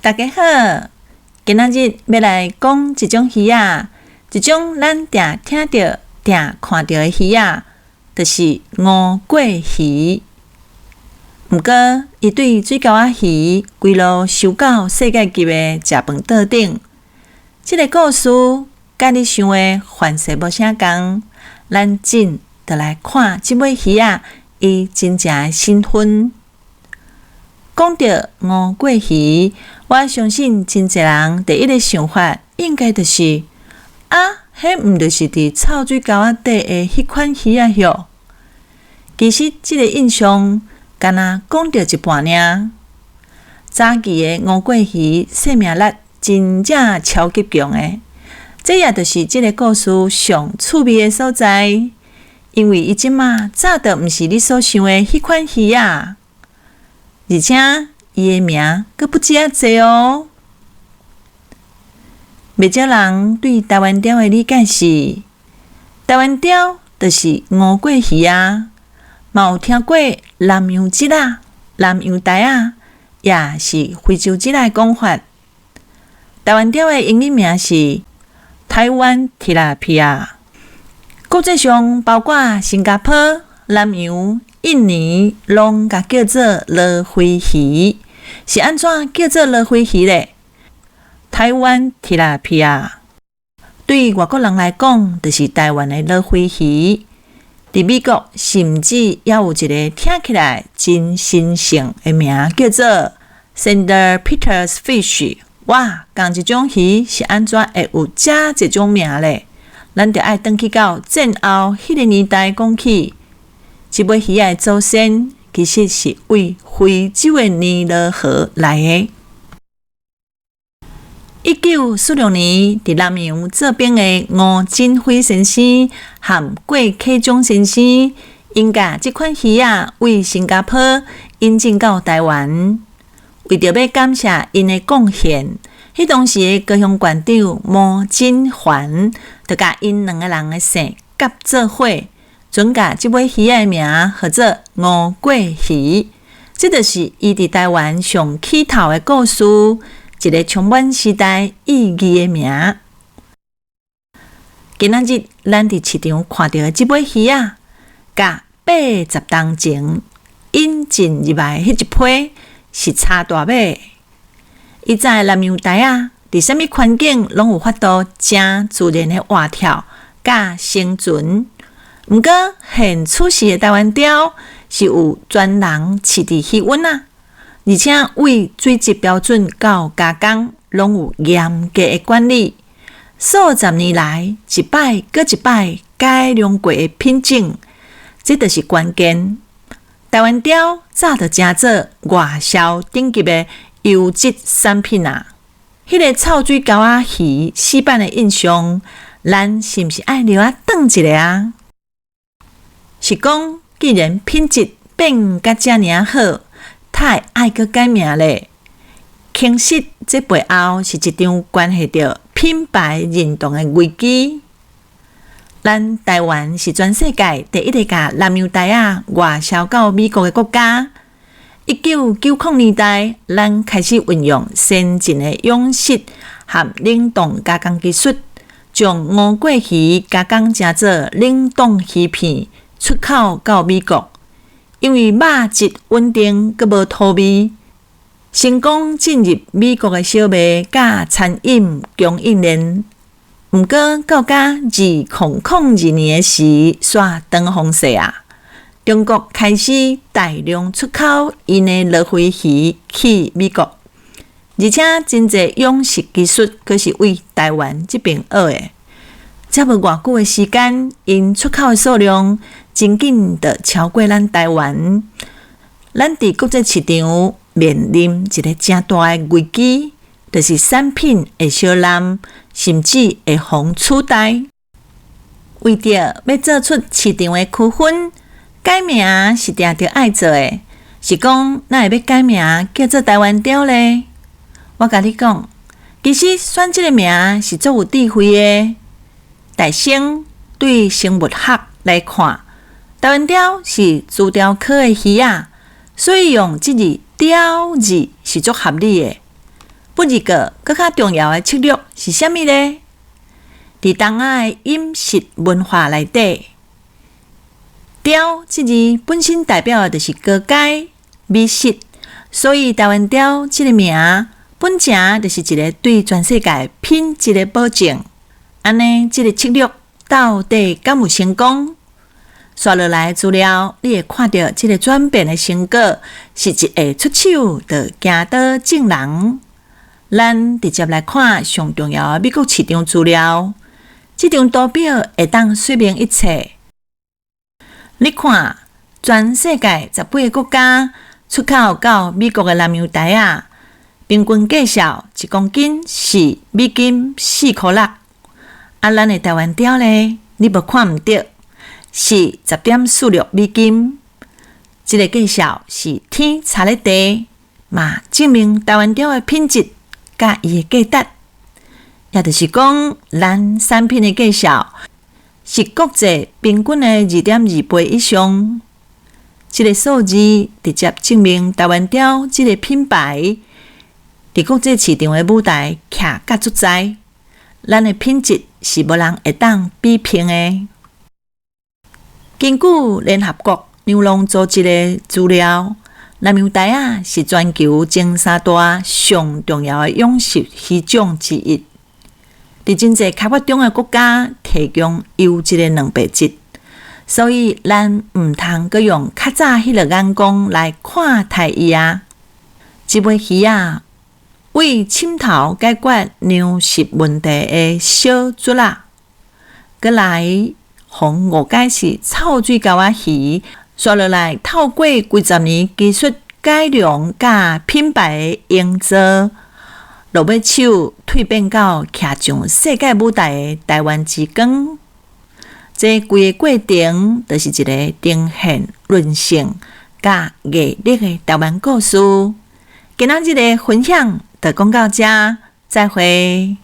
大家好，今仔日要来讲一种鱼仔，一种咱常听到、常看到的鱼仔，就是乌龟鱼。毋过，伊对水沟仔鱼规路收到世界级的食饭桌顶。这个故事甲你想的范式无啥共，咱真就来看即尾鱼仔伊真正的身份。讲到乌龟鱼，我相信真侪人第一个想法应该就是迄毋就是伫臭水沟仔底的迄款鱼仔哟？其實即個印象敢若講到一半爾。早期的烏龜魚生命力真正超級強的，這也就是即個故事上趣味的所在，因為伊即馬早就毋是你所想的迄款魚仔。而且伊的名閣不止遐濟哦。袂少人對台灣鯛的理解是，台灣鯛就是烏龜魚仔，嘛有聽過南洋蜇仔、南洋台仔，也是非洲蜇仔的講法。台灣鯛的英語名是台灣 tilapia， 國際上包括新加坡、南洋、印尼攏甲叫做羅非魚，是安怎叫做羅非魚咧？台灣 tilapia 對外國人來講，就是台灣的羅非魚。伫美國甚至也有一個聽起來真神聖的名，叫做 St. Peter's Fish。哇，講這種魚是安怎會有這種名咧？咱就愛回去到戰後迄個年代講起。這尾魚仔的祖先其實是為非洲的尼羅河來的。1946年，佇南洋這邊的吳振輝先生和郭啟宗先生，因甲這款魚仔為新加坡引進到台灣，為着要感謝因的貢獻，迄當時的高雄縣長吳振環就甲因兩個人的姓夾做伙。準甲這尾魚仔的名叫做烏龜魚，這就是伊佇台灣上起頭的故事，一個充滿時代意義的名。今仔日咱佇市場看到的這尾魚仔，甲80年前引進入來迄一批是差大尾。以前南洋台仔佇啥物環境攏有法度真自然的活跳甲生存。毋過，現出世的台灣鯛是有專人飼佇魚塭啊，而且為水質標準到加工，攏有嚴格的管理。數十年來，一擺閣一擺改良過的品種，這就是關鍵。台灣鯛早就成做外銷頂級的優質產品啊！迄個臭水溝仔魚死板的印象，咱是毋是愛留啊轉一下啊？是講，既然品質變甲遮爾好，他會愛閣改名咧。其實這背後是一場關係到品牌認同的危機。咱台灣是全世界第一個甲南洋台仔外銷到美國的國家。1990年代，咱開始運用先進的養殖和冷凍加工技術，將烏龜魚加工成做冷凍魚片。出口到美國，因為肉質穩定，閣無土味，成功進入美國的小賣甲餐飲供應鏈。毋過到2002年時，煞轉方式啊！中國開始大量出口因的羅非魚去美國，而且真濟養殖技術閣是為台灣這邊學的。才無偌久的時間，因出口的數量真緊就超過咱台灣。咱佇國際市場面臨一個真大的危機，就是產品會小濫，甚至會互取代。為着要做出市場的區分，改名是定着愛做的。是講，哪會要改名叫做台灣鯛咧？我甲你講，其實選這個名是足有智慧的。大生對生物學來看，台灣鯛是竹鯛科的魚仔，所以用這個鯛字是足合理的。不一个更较重要的策略是啥物呢？伫东亚的饮食文化内底，调这字本身代表的就是高阶美食，所以台湾调这个名本正就是一个对全世界品质的保证。安尼，这个策略到底敢有成功？刷落来资料，你会看到这个转变的成果是一个出手就行到正人。咱直接来看上重要的美国市场资料，这张图表会当说明一切。你看，全世界18个国家出口到美国的南洋台啊，平均价数1公斤是美金4.6块。啊，咱的台湾调呢，你无看毋到，是10.46美金。这个价数是天差咧地，嘛证明台湾调的品质甲伊的价值，也就是讲，咱产品的价数是国际平均的2.2倍以上。这个数字直接证明台湾调这个品牌伫国际市场的舞台徛甲足在，咱的品质是无人会当比拼的。根据联合国牛郎组织的资料，南洋台啊是全球前3大上重要的养殖渔种之一，伫真济开发中的国家提供优质的蛋白质，所以咱毋通阁用较早迄个眼光来看待伊啊。这尾鱼啊，为佚头解决粮食问题的小卒啊，阁来互误解是臭水沟仔鱼，刷落来透过几十年技术改良甲品牌的营造，落尾手蜕变到徛上世界舞台的台湾之光。这规个过程，就是一个呈现人性甲艺力的台湾故事。今仔日的分享就讲到这，再会。